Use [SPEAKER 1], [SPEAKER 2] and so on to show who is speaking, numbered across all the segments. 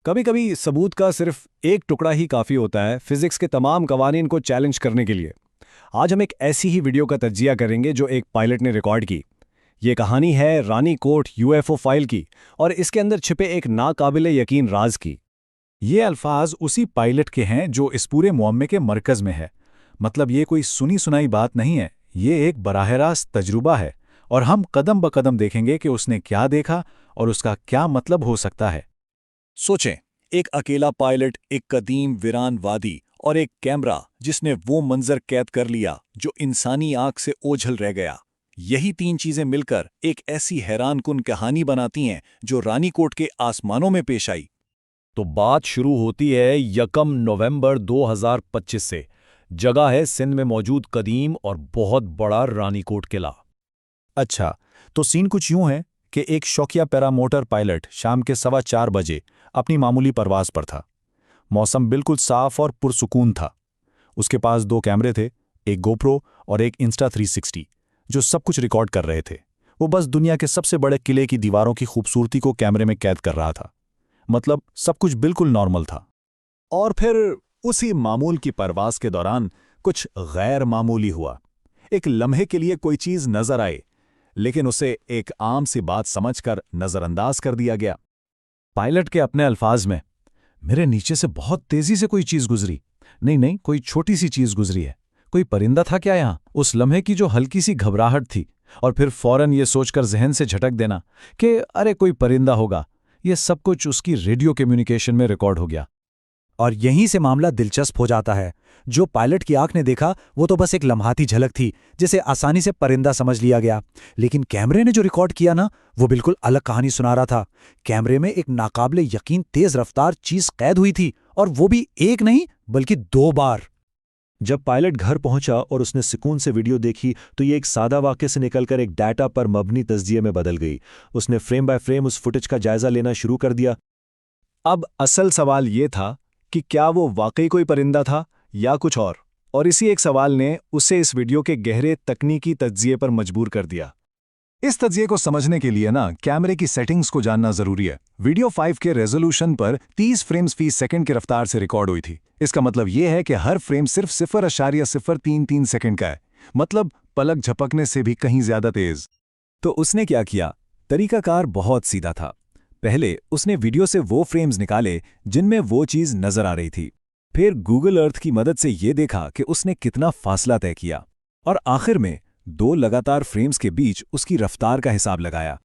[SPEAKER 1] कभी कभी सबूत का सिर्फ एक टुकड़ा ही काफी होता है फिजिक्स के तमाम कवानीन को चैलेंज करने के लिए। आज हम एक ऐसी ही वीडियो का तज्जिया करेंगे जो एक पायलट ने रिकॉर्ड की। ये कहानी है रानी कोट यूएफओ फाइल की और इसके अंदर छिपे एक नाकाबिले यकीन राज की।
[SPEAKER 2] ये अल्फाज उसी पायलट के हैं जो इस पूरे मुअम्मे के मरकज़ में है। मतलब ये कोई सुनी सुनाई बात नहीं है, ये एक बराह रास्त तजुर्बा है। और हम कदम ब कदम देखेंगे कि उसने क्या देखा और उसका क्या मतलब हो सकता है।
[SPEAKER 3] सोचें, एक अकेला पायलट, एक कदीम वीरान वादी और एक कैमरा जिसने वो मंजर कैद कर लिया जो इंसानी आंख से ओझल रह गया। यही तीन चीजें मिलकर एक ऐसी हैरानकुन कहानी बनाती हैं जो रानीकोट के आसमानों में पेश आई।
[SPEAKER 1] तो बात शुरू होती है 1 नवंबर 2025 से। जगह है सिंध में मौजूद कदीम और बहुत बड़ा रानीकोट किला।
[SPEAKER 2] अच्छा, तो सीन कुछ यूं है कि एक शौकिया पैरामोटर पायलट शाम के 4:15 बजे अपनी मामूली परवाज पर था। मौसम बिल्कुल साफ और पुरसुकून था। उसके पास 2 कैमरे थे, एक गोप्रो और एक इंस्टा 360, जो सब कुछ रिकॉर्ड कर रहे थे। वो बस दुनिया के सबसे बड़े किले की दीवारों की खूबसूरती को कैमरे में कैद कर रहा था। मतलब सब कुछ बिल्कुल नॉर्मल था। और फिर उसी मामूल की परवाज के दौरान कुछ गैर मामूली हुआ। एक लम्हे के लिए कोई चीज नजर आई, लेकिन उसे एक आम सी बात समझकर नजरअंदाज कर दिया गया।
[SPEAKER 1] पायलट के अपने अल्फाज में, मेरे नीचे से बहुत तेजी से कोई चीज गुजरी। नहीं, कोई छोटी सी चीज गुजरी है। कोई परिंदा था क्या यहां? उस लम्हे की जो हल्की सी घबराहट थी, और फिर फौरन ये सोचकर जहन से झटक देना कि अरे कोई परिंदा होगा। ये सब कुछ उसकी रेडियो कम्युनिकेशन में रिकॉर्ड हो गया।
[SPEAKER 4] और यहीं से मामला दिलचस्प हो जाता है। जो पायलट की आंख ने देखा वो तो बस एक लम्हाती झलक थी, जिसे आसानी से परिंदा समझ लिया गया। लेकिन कैमरे ने जो रिकॉर्ड किया ना, वो बिल्कुल अलग कहानी सुना रहा था। कैमरे में एक नाकाबिले यकीन तेज रफ्तार चीज कैद हुई थी, और वो भी एक नहीं बल्कि 2 बार।
[SPEAKER 5] जब पायलट घर पहुंचा और उसने सुकून से वीडियो देखी तो ये एक सादा वाक़े से निकलकर एक डाटा पर मबनी तज्जिये में बदल गई। उसने फ्रेम बाय फ्रेम उस फुटेज का जायजा लेना शुरू कर दिया।
[SPEAKER 2] अब असल सवाल ये था कि क्या वो वाकई कोई परिंदा था या कुछ और इसी एक सवाल ने उसे इस वीडियो के गहरे तकनीकी तज्जिये पर मजबूर कर दिया। इस तज्जिये को समझने के लिए ना कैमरे की सेटिंग्स को जानना जरूरी है। वीडियो 5 के रेजोल्यूशन पर 30 फ्रेम्स फी सेकंड की रफ्तार से रिकॉर्ड हुई थी। इसका मतलब यह है कि हर फ्रेम सिर्फ 0.033 सेकंड का है। मतलब पलक झपकने से भी कहीं ज्यादा तेज।
[SPEAKER 1] तो उसने क्या किया? तरीकाकार बहुत सीधा था। पहले उसने वीडियो से वो फ्रेम्स निकाले जिनमें वो चीज नजर आ रही थी। फिर गूगल अर्थ की मदद से ये देखा कि उसने कितना फासला तय किया, और आखिर में 2 लगातार फ्रेम्स के बीच उसकी रफ्तार का हिसाब लगाया।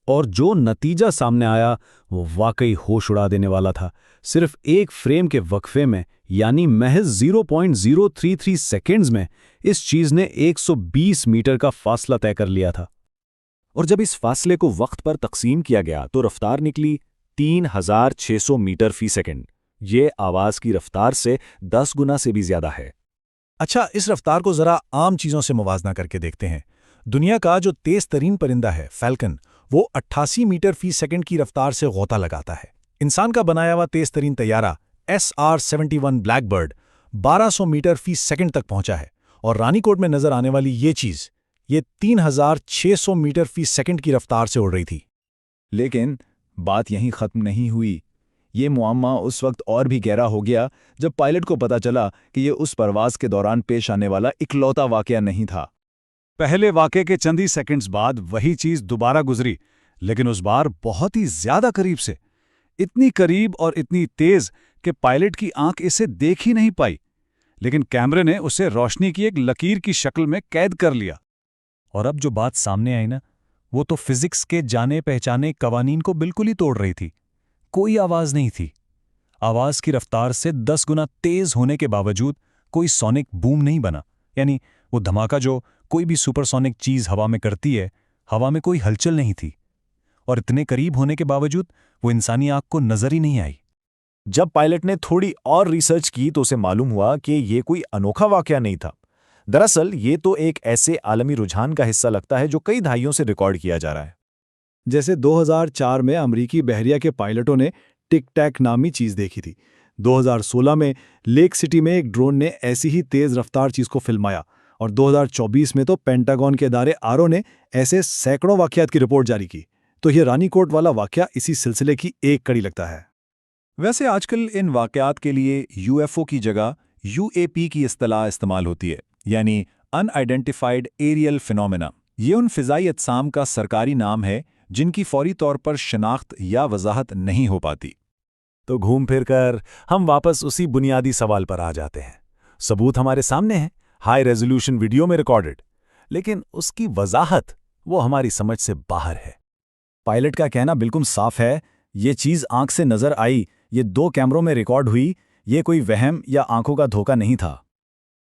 [SPEAKER 1] और जो नतीजा सामने आया वो वाकई होश उड़ा देने वाला था। सिर्फ एक फ्रेम के वक्फे में, यानी महज 0.033 सेकेंड्स में, इस चीज ने 120 मीटर का फासला तय कर लिया था।
[SPEAKER 5] और जब इस फासले को वक्त पर तकसीम किया गया तो रफ्तार निकली 3600 मीटर फी सेकंड। ये आवाज की रफ्तार से 10 गुना से भी ज्यादा है।
[SPEAKER 2] अच्छा, इस रफ्तार को जरा आम चीजों से मुवाजना करके देखते हैं। दुनिया का जो तेज तरीन परिंदा है फैल्कन, वो 88 मीटर फी सेकंड की रफ्तार से गौता लगाता है। इंसान का बनाया हुआ तेज तरीन तैयारा SR-71 ब्लैकबर्ड 1200 मीटर फी सेकंड तक पहुंचा है। और रानीकोट में नजर आने वाली ये चीज, ये 3600 मीटर फी सेकंड की रफ्तार से उड़ रही थी।
[SPEAKER 3] लेकिन बात यहीं खत्म नहीं हुई। ये मुअम्मा उस वक्त और भी गहरा हो गया जब पायलट को पता चला कि ये उस परवाज के दौरान पेश आने वाला इकलौता वाकया नहीं था।
[SPEAKER 2] पहले वाकये के चंद ही सेकंड्स बाद वही चीज दोबारा गुजरी, लेकिन उस बार बहुत ही ज्यादा करीब से। इतनी करीब और इतनी तेज कि पायलट की आंख इसे देख ही नहीं पाई, लेकिन कैमरे ने उसे रोशनी की एक लकीर की शक्ल में कैद कर लिया। और अब जो बात सामने आई ना, वो तो फिजिक्स के जाने पहचाने कवानीन को बिल्कुल ही तोड़ रही थी। कोई आवाज नहीं थी। आवाज की रफ्तार से 10 गुना तेज होने के बावजूद कोई सोनिक बूम नहीं बना, यानी वो धमाका जो कोई भी सुपरसोनिक चीज हवा में करती है, हवा में कोई हलचल नहीं थी। और इतने करीब होने के बावजूद वो इंसानी आंख को नजर ही नहीं आई।
[SPEAKER 5] जब पायलट ने थोड़ी और रिसर्च की तो उसे मालूम हुआ कि ये कोई अनोखा वाकया नहीं था। दरअसल ये तो एक ऐसे आलमी रुझान का हिस्सा लगता है जो कई दहाइयों से रिकॉर्ड किया जा रहा है।
[SPEAKER 1] जैसे 2004 में अमेरिकी बहरिया के पायलटों ने टिक टैक नामी चीज देखी थी। 2016 में लेक सिटी में एक ड्रोन ने ऐसी ही तेज रफ्तार चीज को फिल्माया, और 2024 में तो पेंटागन के इदारे आरओ ने ऐसे सैकड़ों वाकयात की रिपोर्ट जारी की। तो ये रानीकोट वाला वाकया इसी सिलसिले की एक कड़ी लगता है। वैसे आजकल इन वाकयात के लिए यूएफओ की जगह यूएपी की इस्तेलाह इस्तेमाल होती है, यानी अनआइडेंटिफाइड एरियल फिनोमेना। ये उन फिज़ाई अजसाम का सरकारी नाम है जिनकी फौरी तौर पर शनाख्त या वजाहत नहीं हो पाती।
[SPEAKER 5] तो घूम फिर कर हम वापस उसी बुनियादी सवाल पर आ जाते हैं। सबूत हमारे सामने है, हाई रेजोल्यूशन वीडियो में रिकॉर्डेड, लेकिन उसकी वजाहत वो हमारी समझ से बाहर है।
[SPEAKER 3] पायलट का कहना बिल्कुल साफ है, ये चीज़ आंख से नजर आई, ये 2 कैमरों में रिकॉर्ड हुई, ये कोई वहम या आंखों का धोखा नहीं था।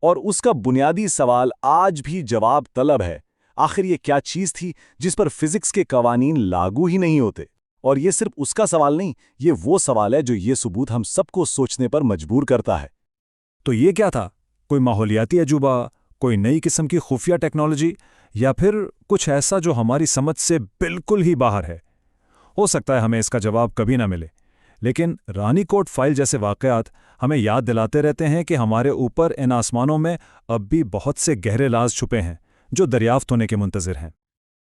[SPEAKER 2] और उसका बुनियादी सवाल आज भी जवाब तलब है। आखिर ये क्या चीज़ थी जिस पर फिजिक्स के कवानीन लागू ही नहीं होते? और ये सिर्फ उसका सवाल नहीं, ये वो सवाल है जो ये सबूत हम सबको सोचने पर मजबूर करता है।
[SPEAKER 1] तो ये क्या था? कोई माहौलियाती अजूबा, कोई नई किस्म की खुफिया टेक्नोलॉजी, या फिर कुछ ऐसा जो हमारी समझ से बिल्कुल ही बाहर है? हो सकता है हमें इसका जवाब कभी ना मिले, लेकिन रानीकोट फाइल जैसे वाकयात हमें याद दिलाते रहते हैं कि हमारे ऊपर इन आसमानों में अब भी बहुत से गहरे राज छुपे हैं जो दरियाफ्त होने के मुंतज़िर हैं।